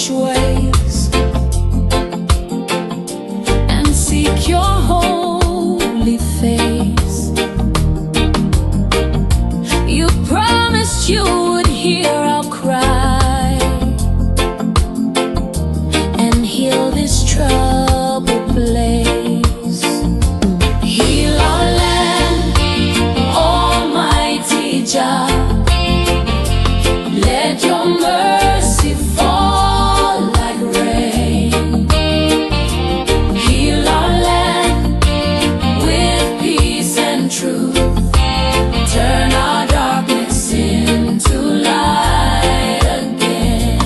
foolish ways and seek your holy face. You promised you would hear our cry and heal this troubled place. Heal our land, Almighty Jah. Let your mercy fall like rain. Heal our land with peace and truth. Turn our darkness into light again.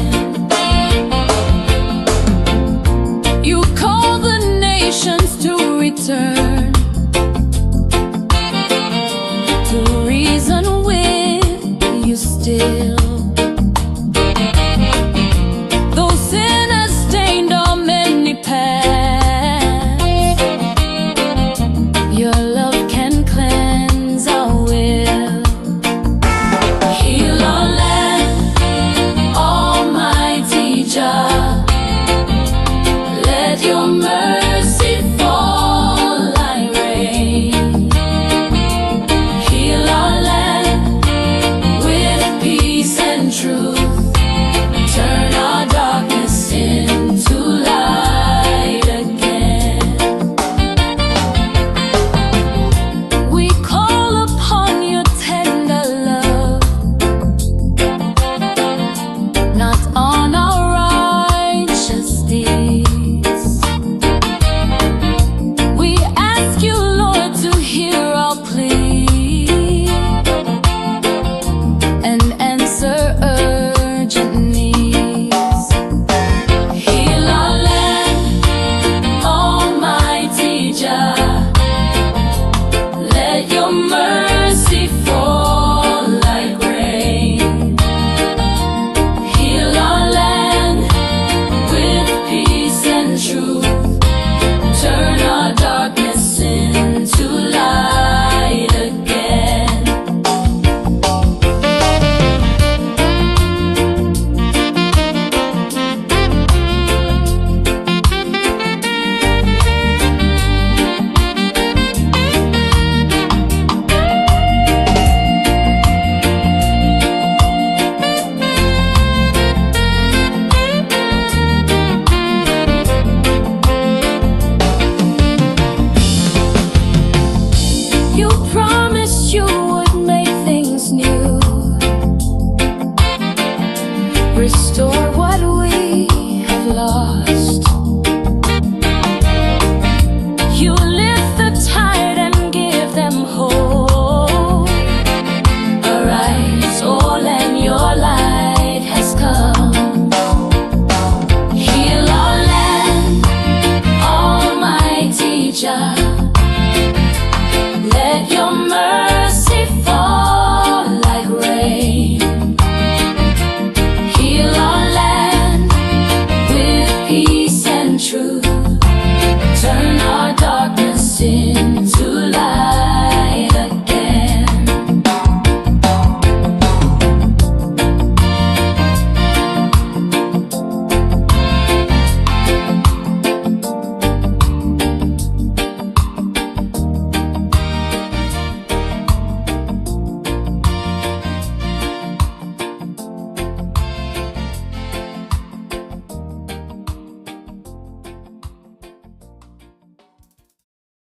You call the nations to return, to reason with you still.